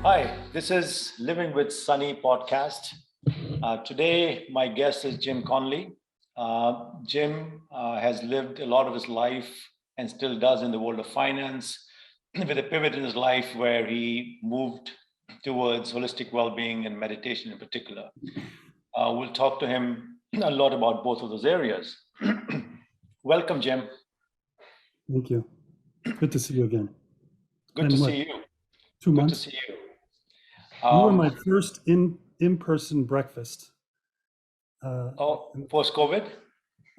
Hi, this is Living with Sunny podcast. Today, my guest is Jim Conley. Jim has lived a lot of his life and still does in the world of finance, with a pivot in his life where he moved towards holistic well-being and meditation in particular. We'll talk to him a lot about both of those areas. Welcome, Jim. Thank you. Good to see you again. Good to see you. 2 Good to months? see you. You were my first in-person breakfast. Post-COVID?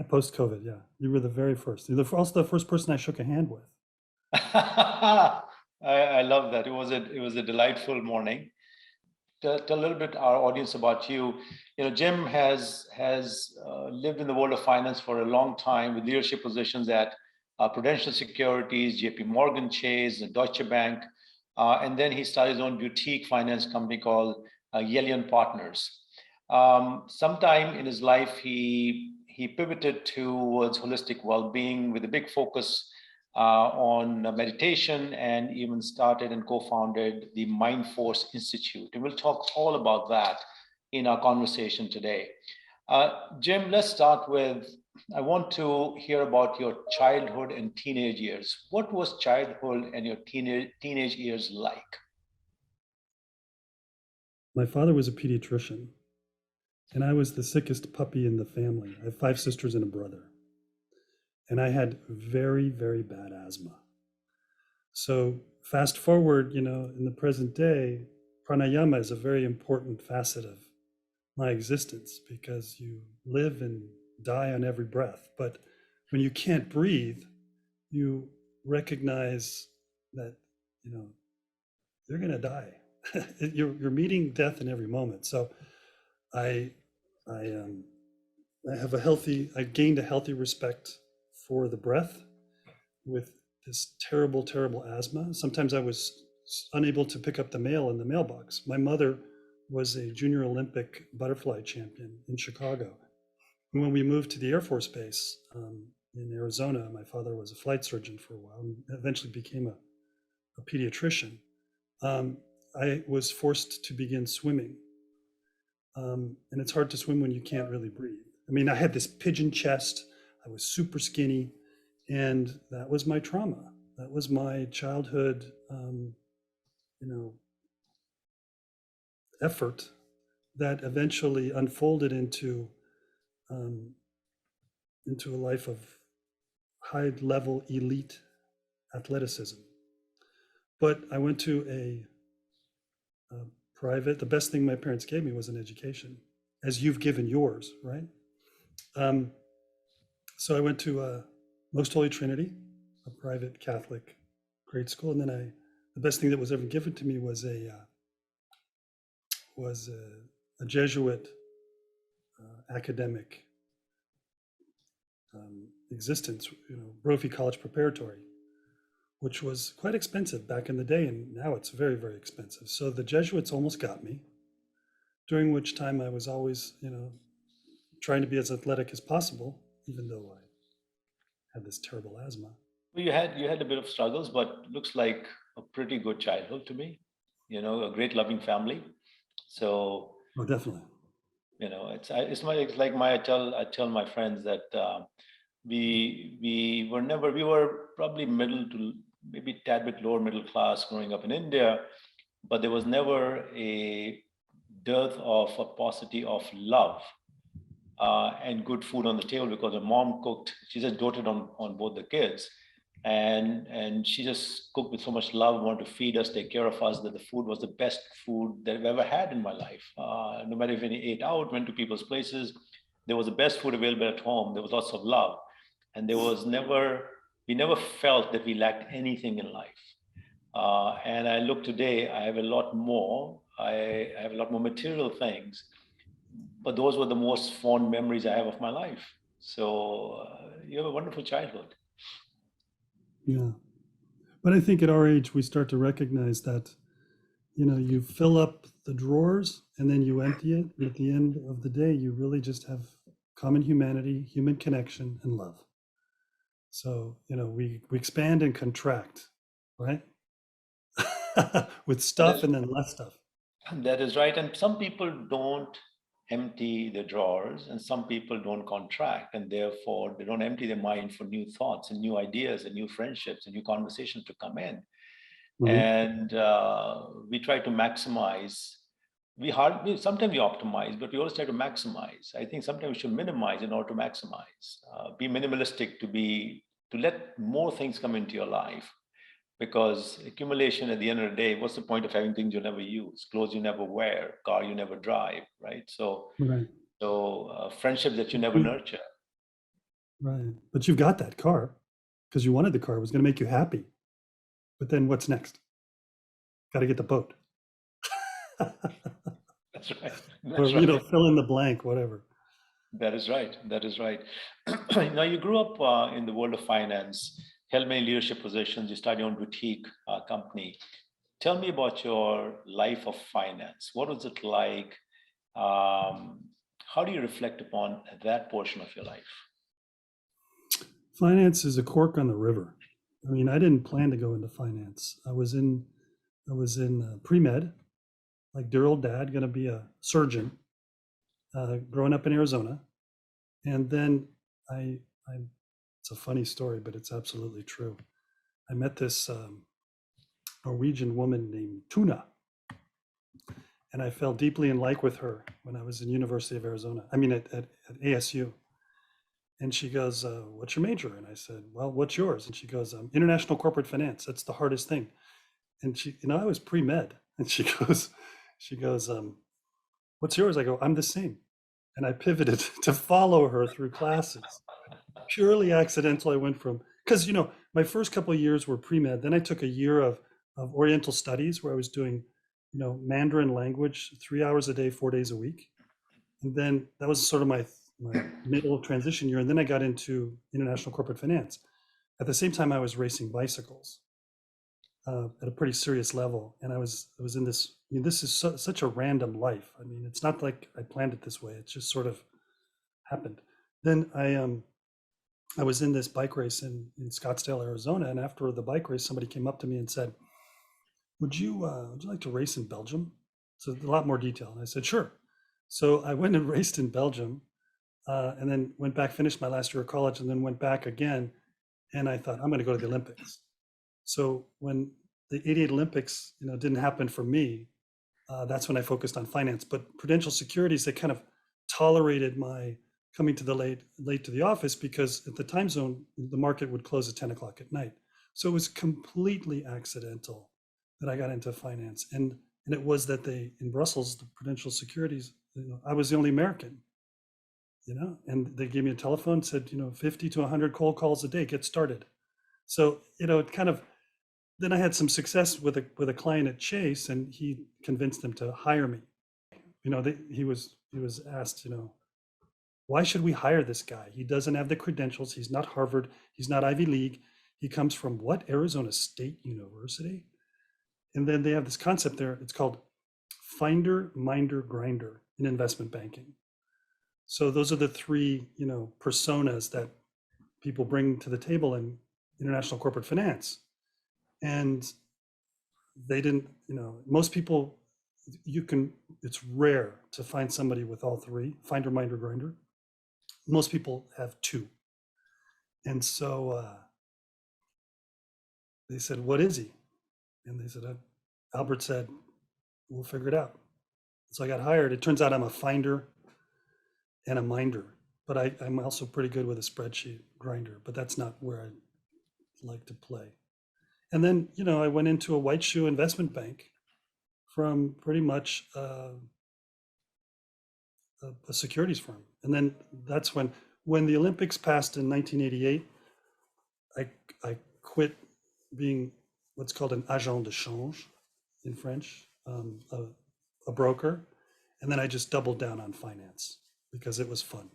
Post-COVID, yeah. You were the very first. You're also the first person I shook a hand with. I love that. It was a delightful morning. Tell a little bit our audience about you. Jim has lived in the world of finance for a long time with leadership positions at Prudential Securities, JP Morgan Chase, and Deutsche Bank. And then he started his own boutique finance company called Yelian Partners. Sometime in his life, he pivoted towards holistic well-being with a big focus on meditation, and even started and co-founded the Mindforce Institute. And we'll talk all about that in our conversation today. Jim, let's start with, I want to hear about your childhood and teenage years. What was childhood and your teenage years like? My father was a pediatrician, and I was the sickest puppy in the family. I have 5 sisters and a brother. And I had very, very bad asthma. So fast forward, in the present day, pranayama is a very important facet of my existence because you live and die on every breath. But when you can't breathe, you recognize that, you're going to die. You're meeting death in every moment. So I gained a healthy respect for the breath with this terrible, terrible asthma. Sometimes I was unable to pick up the mail in the mailbox. My mother was a junior Olympic butterfly champion in Chicago. And when we moved to the Air Force Base in Arizona, my father was a flight surgeon for a while and eventually became a pediatrician. I was forced to begin swimming. And it's hard to swim when you can't really breathe. I mean, I had this pigeon chest. I was super skinny, and that was my trauma. That was my childhood, effort that eventually unfolded into a life of high-level elite athleticism. But I went to a private. The best thing my parents gave me was an education, as you've given yours, right? So I went to Most Holy Trinity, a private Catholic grade school, and then the best thing that was ever given to me was a Jesuit academic existence, Brophy College Preparatory, which was quite expensive back in the day, and now it's very, very expensive. So the Jesuits almost got me, during which time I was always, trying to be as athletic as possible, even though I had this terrible asthma. Well, you had a bit of struggles, but looks like a pretty good childhood to me. A great loving family. So. Oh, definitely. It's like I tell my friends that we were probably middle to maybe tad bit lower middle class growing up in India, but there was never a dearth of a paucity of love and good food on the table, because her mom cooked. She just doted on both the kids, and she just cooked with so much love, wanted to feed us, take care of us, that the food was the best food that I've ever had in my life. No matter if we ate out, went to people's places, there was the best food available at home. There was lots of love, and we never felt that we lacked anything in life. And I look today, I have a lot more. I have a lot more material things, but those were the most fond memories I have of my life. So you have a wonderful childhood. Yeah. But I think at our age, we start to recognize that, you fill up the drawers and then you empty it. And at the end of the day, you really just have common humanity, human connection, and love. So, we expand and contract, right? with That stuff is and then less stuff. that is right. And some people don't empty their drawers, and some people don't contract, and therefore they don't empty their mind for new thoughts and new ideas and new friendships and new conversations to come in. Mhm. And we try to maximize. Sometimes we optimize, but we always try to maximize. I think sometimes we should minimize in order to maximize. Be minimalistic to let more things come into your life, because accumulation at the end of the day, what's the point of having things you never use, clothes you never wear, car you never drive, right? Right. Friendships that you never You- nurture. Right. But you've got that car because you wanted the car. It was going to make you happy. But then what's next? Got to get the boat. That's right. Or, That's right. fill in the blank, whatever. That is right. That is right. Now, you grew up in the world of finance, held many leadership positions. You started your own boutique company. Tell me about your life of finance. What was it like? Um, how do you reflect upon that portion of your life? Finance is a cork on the river. I mean, I didn't plan to go into finance. I was in pre-med, like dear old dad, going to be a surgeon, growing up in Arizona. And then I, I, it's a funny story, but it's absolutely true. I met this Norwegian woman named Tuna, and I fell deeply in like with her when I was in University of Arizona. I mean, at ASU. And she goes, "What's your major?" And I said, "Well, what's yours?" And she goes, "International corporate finance. That's the hardest thing." And she, I was pre med, and she goes, "What's yours?" I go, "I'm the same." And I pivoted to follow her through classes. Purely accidental. I went from, because my first couple of years were pre med. Then I took a year of Oriental studies where I was doing, Mandarin language 3 hours a day, 4 days a week. And then that was sort of my middle transition year. And then I got into international corporate finance. At the same time, I was racing bicycles at a pretty serious level, and I was in this. I mean, this is such a random life. I mean, it's not like I planned it this way. It just sort of happened. Then I was in this bike race in Scottsdale, Arizona, and after the bike race, somebody came up to me and said, would you like to race in Belgium?" So a lot more detail. And I said, "Sure." So I went and raced in Belgium, and then went back, finished my last year of college, and then went back again. And I thought, I'm going to go to the Olympics. So when the '88 Olympics, didn't happen for me, that's when I focused on finance. But Prudential Securities, they kind of tolerated my coming to the late to the office, because at the time zone, the market would close at 10 o'clock at night. So it was completely accidental that I got into finance. And it was that in Brussels, the Prudential Securities, I was the only American, and they gave me a telephone, said, 50 to 100 cold calls a day, get started. So, it kind of, then I had some success with a client at Chase, and he convinced them to hire me. He was asked, why should we hire this guy? He doesn't have the credentials. He's not Harvard. He's not Ivy League. He comes from what? Arizona State University. And then they have this concept there. It's called finder, minder, grinder in investment banking. So those are the three, personas that people bring to the table in international corporate finance. And they didn't, most people, it's rare to find somebody with all three, finder, minder, grinder. Most people have two. And so they said, "What is he?" And they said, Albert said, "We'll figure it out." So I got hired. It turns out I'm a finder and a minder, but I'm also pretty good with a spreadsheet grinder, but that's not where I like to play. And then, I went into a white shoe investment bank from pretty much a securities firm. And then that's when the Olympics passed in 1988, I quit being what's called an agent de change in French, a broker, and then I just doubled down on finance because it was fun,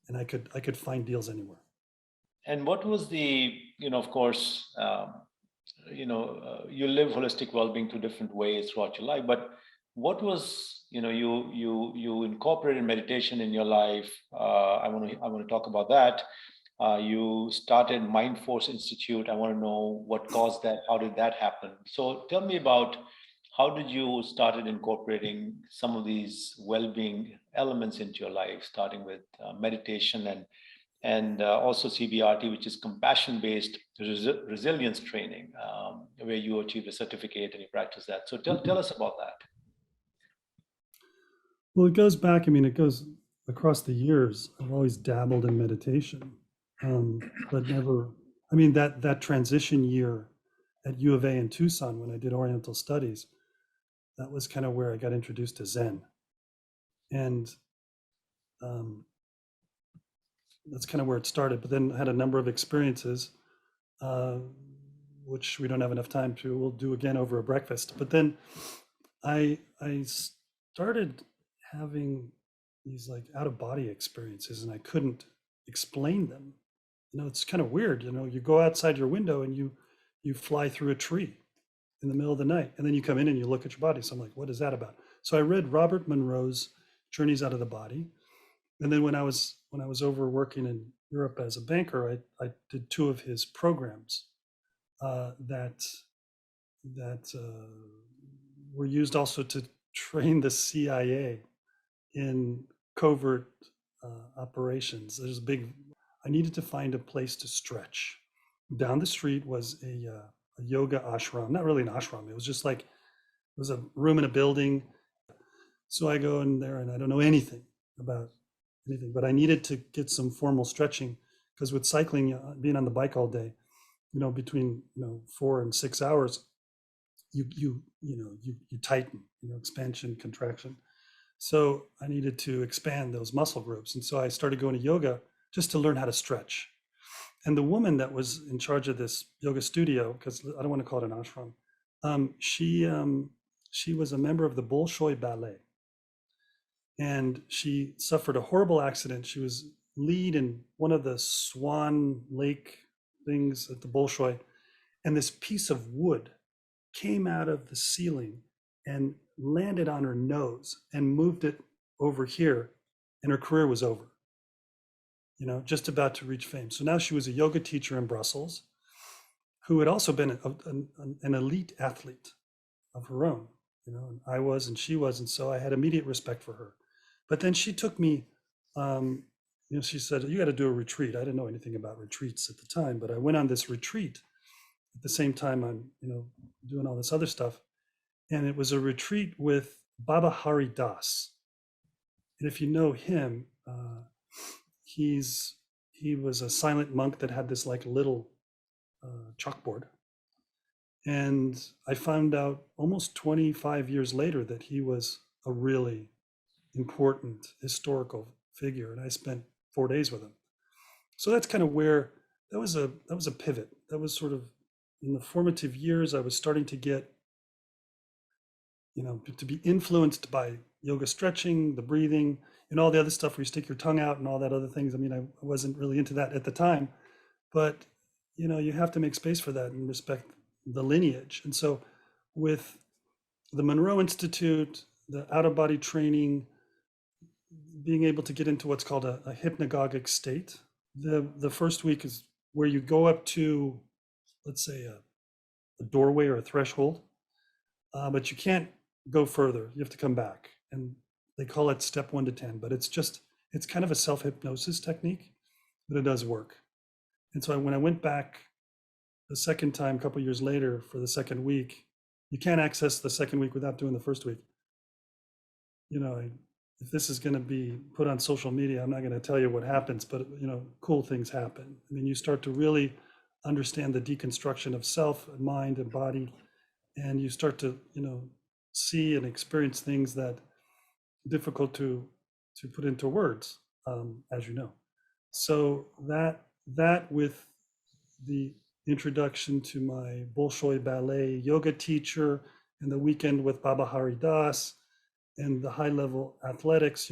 and I could find deals anywhere. And what was of course, you live holistic well-being two different ways throughout your life, but what was, you incorporated meditation in your life. I want to talk about that. You started Mindforce Institute. I want to know what caused that. How did that happen? So tell me about how did you started incorporating some of these well-being elements into your life, starting with meditation and also CBRT, which is compassion-based resilience training, where you achieved a certificate and you practice that. So tell us about that. Well, it goes back, I mean, it goes across the years. I've always dabbled in meditation, but never, I mean, that transition year at U of A in Tucson when I did Oriental Studies, that was kind of where I got introduced to Zen. And um, that's kind of where it started. But then I had a number of experiences, which we don't have enough time to, we'll do again over a breakfast. But then I started having these like out of body experiences and I couldn't explain them. It's kind of weird, you go outside your window and you fly through a tree in the middle of the night and then you come in and you look at your body. So I'm like, what is that about? So I read Robert Monroe's Journeys Out of the Body. And then when I was over working in Europe as a banker, I did 2 of his programs that were used also to train the CIA in covert operations. I needed to find a place to stretch. Down the street was a yoga ashram, not really an ashram. It was just like, it was a room in a building. So I go in there and I don't know anything about anything, but I needed to get some formal stretching because with cycling, being on the bike all day, between 4 and 6 hours, you tighten, expansion, contraction. So I needed to expand those muscle groups. And so I started going to yoga just to learn how to stretch. And the woman that was in charge of this yoga studio, because I don't want to call it an ashram, she was a member of the Bolshoi Ballet. And she suffered a horrible accident. She was lead in one of the Swan Lake things at the Bolshoi. And this piece of wood came out of the ceiling and landed on her nose and moved it over here, and her career was over, just about to reach fame. So now she was a yoga teacher in Brussels who had also been an elite athlete of her own, and I was and she was. And so I had immediate respect for her. But then she took me, she said, you got to do a retreat. I didn't know anything about retreats at the time, but I went on this retreat at the same time I'm, doing all this other stuff. And it was a retreat with Baba Hari Das. And if you know him, he was a silent monk that had this like little chalkboard. And I found out almost 25 years later that he was a really important historical figure. And I spent 4 days with him. So that's kind of where that was a pivot. That was sort of in the formative years. I was starting to get, to be influenced by yoga stretching, the breathing, and all the other stuff where you stick your tongue out and all that other things. I mean, I wasn't really into that at the time, but you have to make space for that and respect the lineage. And so with the Monroe Institute, the out-of-body training, being able to get into what's called a hypnagogic state. The first week is where you go up to, let's say, a doorway or a threshold, but you can't go further. You have to come back. And they call it step 1 to 10, but it's kind of a self-hypnosis technique, but it does work. And so when I went back the second time, a couple of years later for the second week, you can't access the second week without doing the first week. If this is going to be put on social media, I'm not going to tell you what happens, but cool things happen. I mean, you start to really understand the deconstruction of self, mind, and body, and you start to see and experience things that are difficult to put into words, as you know. So that with the introduction to my Bolshoi Ballet yoga teacher and the weekend with Baba Hari Das and the high level athletics,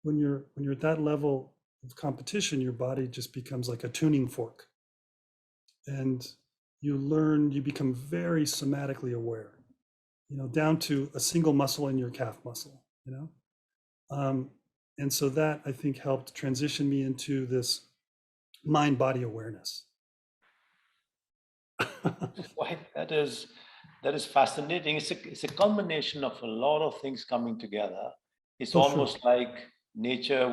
when you're at that level of competition, your body just becomes like a tuning fork. And you become very somatically aware, down to a single muscle in your calf muscle, and so that I think helped transition me into this mind-body awareness. Why, that is fascinating. It's a culmination of a lot of things coming together. It's Oh, sure. almost like nature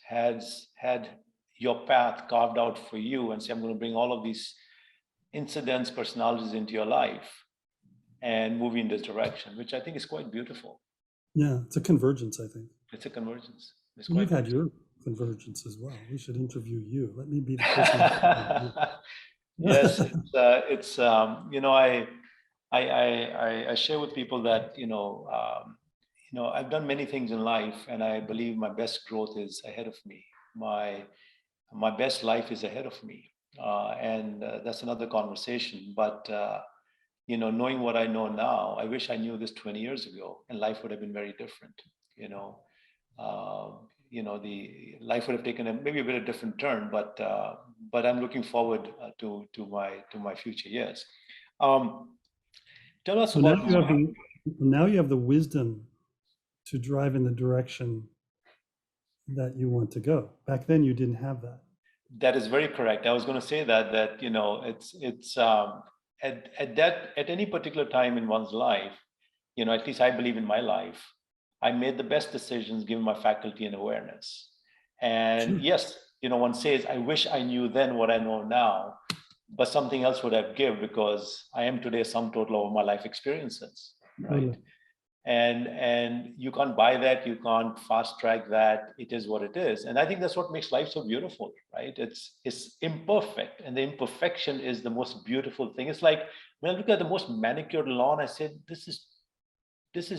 had your path carved out for you and say, I'm going to bring all of these incidents, personalities into your life and move in this direction, which I think is quite beautiful. Yeah, it's a convergence, I think. It's a convergence. It's And you've quite had beautiful. your convergence as well. We should interview you. Let me be the person. Yes, you know, I share with people that I've done many things in life, and I believe my best growth is ahead of me. My best life is ahead of me, and that's another conversation. But knowing what I know now, I wish I knew this 20 years ago, and life would have been very different. You know, the life would have taken maybe a bit of different turn, but I'm looking forward to my future years. Um, Tell us So now about you have the wisdom to drive in the direction that you want to go. Back then you didn't have that. that is very correct. I was going to say that it's at any particular time in one's life, at least I believe in my life, I made the best decisions given my faculty and awareness. And Sure. yes, one says, I wish I knew then what I know now, but something else would have given because I am today a sum total of my life experiences, right? Totally. And you can't buy that, you can't fast track that. It is what it is, and I think that's what makes life so beautiful, right? It's imperfect, and the imperfection is the most beautiful thing. It's like when I look at the most manicured lawn, I said, this is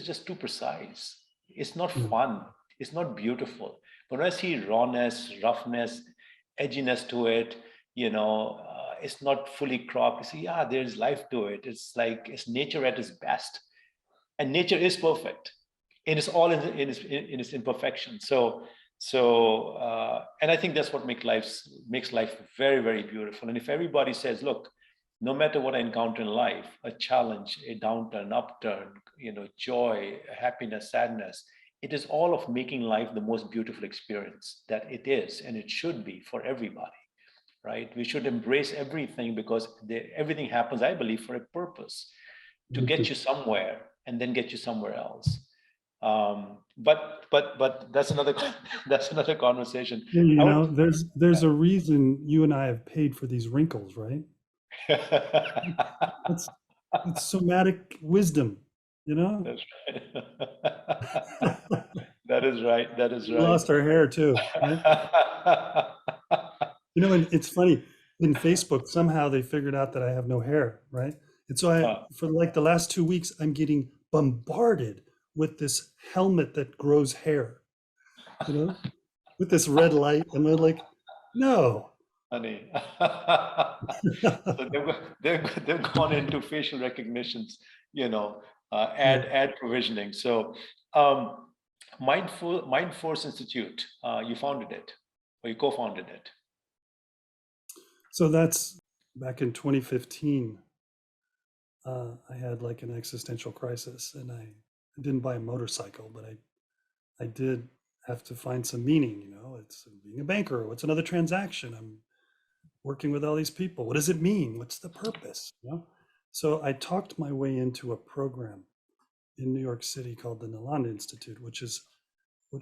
just too precise. It's not Yeah. fun, it's not beautiful. But when I see rawness, roughness, edginess to it, it's not fully cropped, you see, yeah, there's life to it. It's like it's nature at its best, and nature is perfect in its all in its imperfection. And I think that's what makes life very, very beautiful. And if everybody says, look, no matter what I encounter in life, a challenge, a downturn, upturn, joy, happiness, sadness, it is all of making life the most beautiful experience that it is, and it should be for everybody, right? We should embrace everything because everything happens, I believe, for a purpose, to get you somewhere and then get you somewhere else. But that's another that's another conversation. I would. There's a reason you and I have paid for these wrinkles, right? It's it's somatic wisdom, you know? That's right. That is right. That is We right. lost our hair too, right? And it's funny, in Facebook, somehow they figured out that I have no hair, right? And so for like the last 2 weeks, I'm getting bombarded with this helmet that grows hair, with this red light. And they're like, no. Honey. So they've gone into facial recognitions, ad provisioning. So Mindforce Institute, you founded it, or you co-founded it. So that's back in 2015. I had like an existential crisis, and I didn't buy a motorcycle, but I did have to find some meaning. It's being a banker. What's another transaction? I'm working with all these people. What does it mean? What's the purpose? So I talked my way into a program in New York City called the Nalanda Institute, which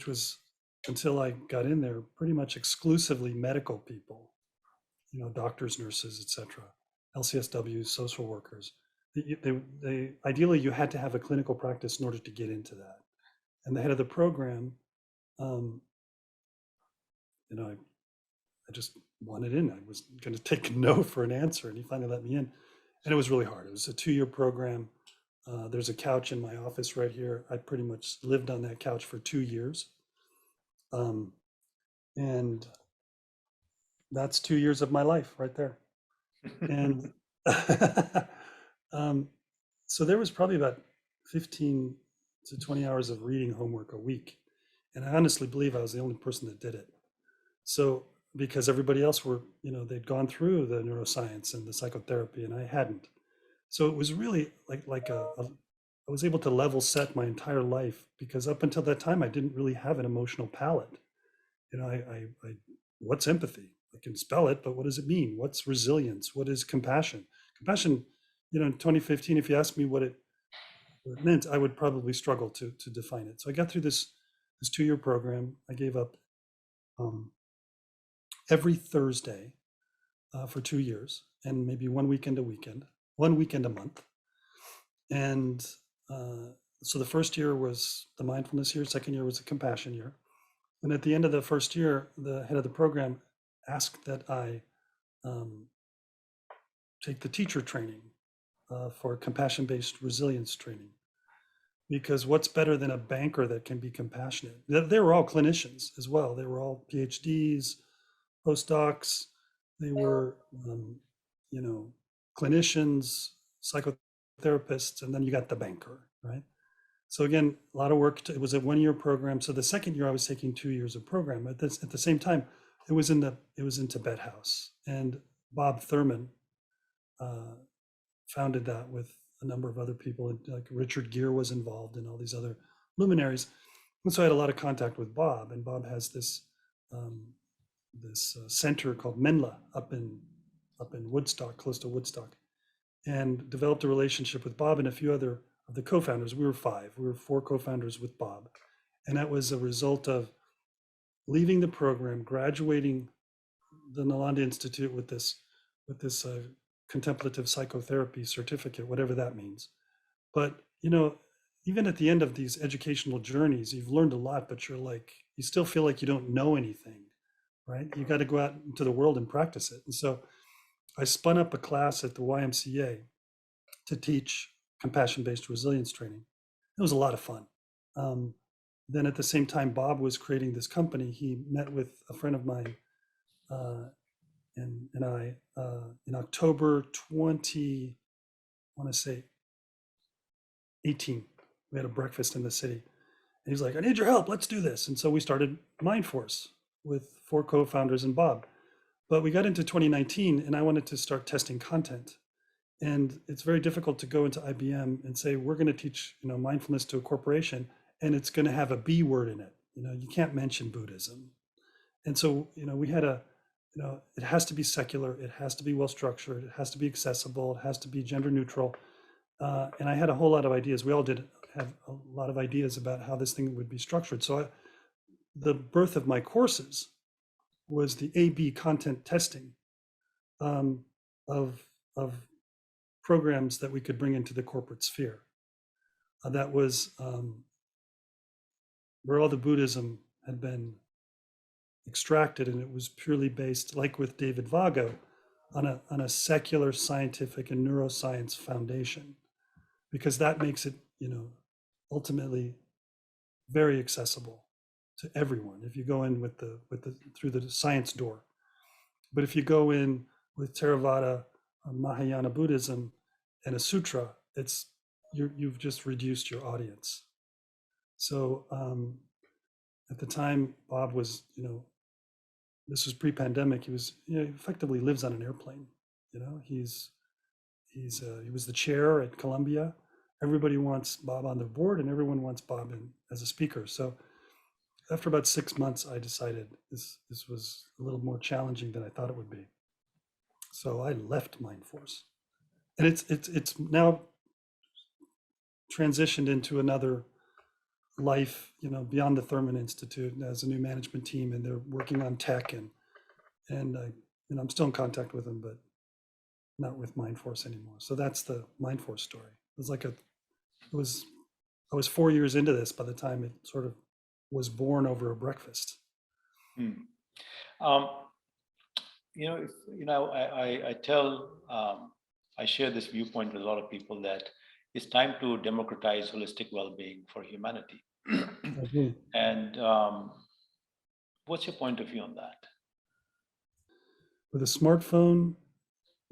was, until I got in there, pretty much exclusively medical people, doctors, nurses, etc., LCSWs, social workers. They ideally, you had to have a clinical practice in order to get into that. And the head of the program, I just wanted in. I was going to take no for an answer, and he finally let me in. And it was really hard. It was a 2-year program. There's a couch in my office right here. I pretty much lived on that couch for 2 years. And that's 2 years of my life right there. And so there was probably about 15 to 20 hours of reading homework a week. And I honestly believe I was the only person that did it. So because everybody else they'd gone through the neuroscience and the psychotherapy, and I hadn't. So it was really like I was able to level set my entire life, because up until that time, I didn't really have an emotional palate. I what's empathy? I can spell it, but what does it mean? What's resilience? What is compassion? Compassion, in 2015, if you asked me what it meant, I would probably struggle to define it. So I got through this 2-year program. I gave up every Thursday for 2 years, and maybe one weekend a month. And so the first year was the mindfulness year, second year was the compassion year. And at the end of the first year, the head of the program asked that I take the teacher training for compassion-based resilience training. Because what's better than a banker that can be compassionate? They were all clinicians as well. They were all PhDs, postdocs. They were, clinicians, psychotherapists, and then you got the banker, right? So again, a lot of work. It was a 1-year program. So the second year, I was taking 2 years of program. At the same time, it was in Tibet House, and Bob Thurman founded that with a number of other people. Like Richard Gere was involved, and all these other luminaries. And so I had a lot of contact with Bob, and Bob has this center called Menla up in Woodstock, close to Woodstock, and developed a relationship with Bob and a few other of the co-founders. We were 4 co-founders with Bob, and that was a result of leaving the program, graduating the Nalanda Institute with this Contemplative Psychotherapy certificate, whatever that means. But even at the end of these educational journeys, you've learned a lot, but you still feel like you don't know anything, right? You got to go out into the world and practice it. And so I spun up a class at the YMCA to teach compassion-based resilience training. It was a lot of fun. Then at the same time, Bob was creating this company. He met with a friend of mine and I in October 20, I want to say 18. We had a breakfast in the city. And he's like, I need your help. Let's do this. And so we started Mindforce with 4 co-founders and Bob. But we got into 2019 and I wanted to start testing content. And it's very difficult to go into IBM and say, we're going to teach, mindfulness to a corporation, and it's going to have a B word in it. You can't mention Buddhism. And so, we had it has to be secular, it has to be well structured, it has to be accessible, it has to be gender neutral. And I had a whole lot of ideas. We all did have a lot of ideas about how this thing would be structured. So the birth of my courses was the A/B content testing of programs that we could bring into the corporate sphere. That was where all the Buddhism had been extracted, and it was purely based, like with David Vago, on a secular scientific and neuroscience foundation, because that makes it, ultimately very accessible to everyone. If you go in through the science door, but if you go in with Theravada or Mahayana Buddhism and a sutra, you've just reduced your audience. So at the time, Bob was, this was pre-pandemic. He was, he effectively lives on an airplane. He was the chair at Columbia. Everybody wants Bob on their board, and everyone wants Bob as a speaker. So after about 6 months, I decided this was a little more challenging than I thought it would be. So I left Mindforce, and it's now transitioned into another life, beyond the Thurman Institute, as a new management team, and they're working on tech, and I'm still in contact with them, but not with Mindforce anymore. So that's the Mindforce story. I was 4 years into this by the time it sort of was born over a breakfast. I share this viewpoint with a lot of people that it's time to democratize holistic well-being for humanity. And what's your point of view on that? With a smartphone,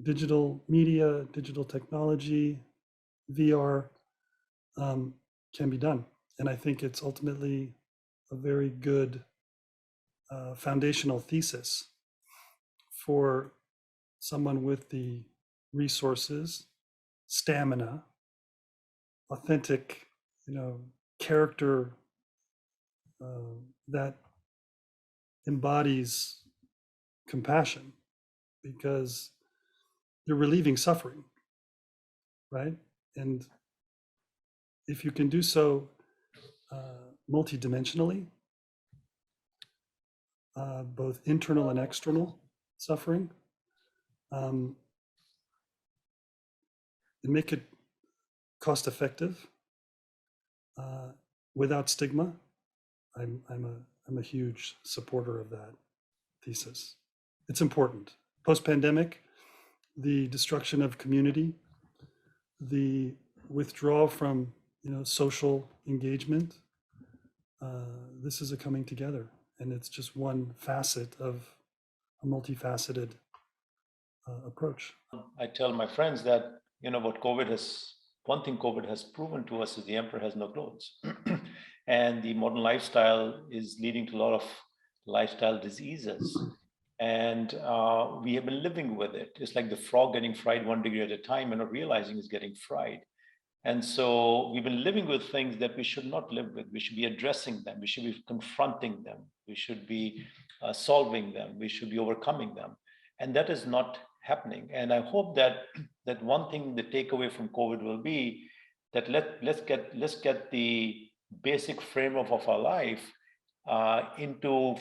digital media, digital technology, VR can be done. And I think it's ultimately a very good foundational thesis for someone with the resources, stamina, authentic, character that embodies compassion, because you're relieving suffering, right? And if you can do so multidimensionally, both internal and external suffering, and make it cost effective without stigma, I'm a huge supporter of that thesis. It's important. Post-pandemic, the destruction of community, the withdrawal from social engagement, this is a coming together, and it's just one facet of a multifaceted approach. I tell my friends that one thing COVID has proven to us is the emperor has no clothes. And the modern lifestyle is leading to a lot of lifestyle diseases. And we have been living with it. It's like the frog getting fried 1 degree at a time and not realizing it's getting fried. And so we've been living with things that we should not live with. We should be addressing them. We should be confronting them. We should be solving them. We should be overcoming them. And that is not happening. And I hope that one thing, the takeaway from COVID will be that let's get the basic framework of our life into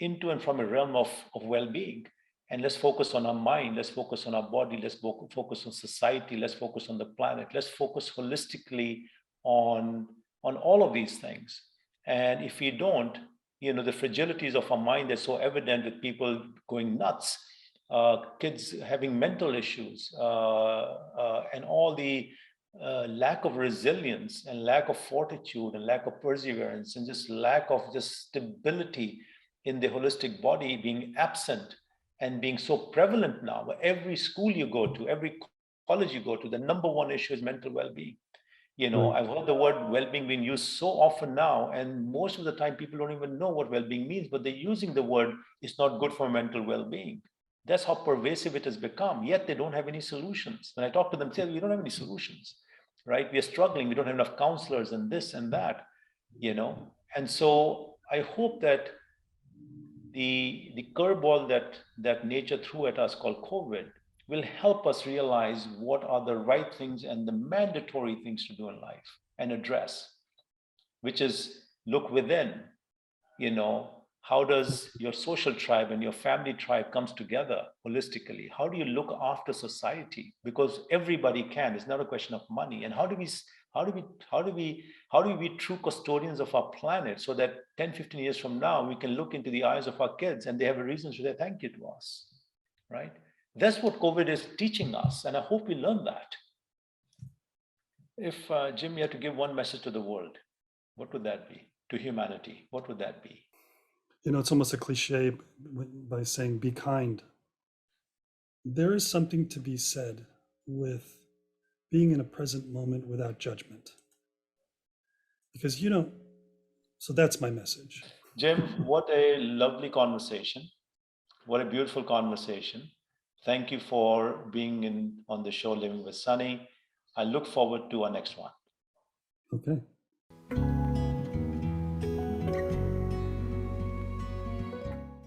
and from a realm of well-being. And let's focus on our mind, let's focus on our body, let's focus on society, let's focus on the planet, let's focus holistically on all of these things. And if we don't, the fragilities of our mind are so evident with people going nuts, kids having mental issues, and all the lack of resilience and lack of fortitude and lack of perseverance and just lack of just stability in the holistic body being absent and being so prevalent now. Every school you go to, every college you go to, the number one issue is mental well-being. I've heard the word well-being being used so often now, and most of the time people don't even know what well-being means, but they're using the word, it's not good for mental well-being. That's how pervasive it has become, yet they don't have any solutions. When I talk to them, they say, we don't have any solutions, right? We are struggling, we don't have enough counselors and this and that, And so I hope that the curveball that nature threw at us called COVID will help us realize what are the right things and the mandatory things to do in life and address, which is look within, how does your social tribe and your family tribe comes together holistically? How do you look after society? Because everybody can. It's not a question of money. And how do we be true custodians of our planet so that 10, 15 years from now, we can look into the eyes of our kids and they have a reason to say thank you to us, right? That's what COVID is teaching us. And I hope we learn that. If, Jim, you had to give one message to the world, what would that be? To humanity, what would that be? It's almost a cliche by saying, be kind. There is something to be said with being in a present moment without judgment. Because, so that's my message. Jim, what a lovely conversation. What a beautiful conversation. Thank you for being on the show, Living with Sunny. I look forward to our next one. Okay.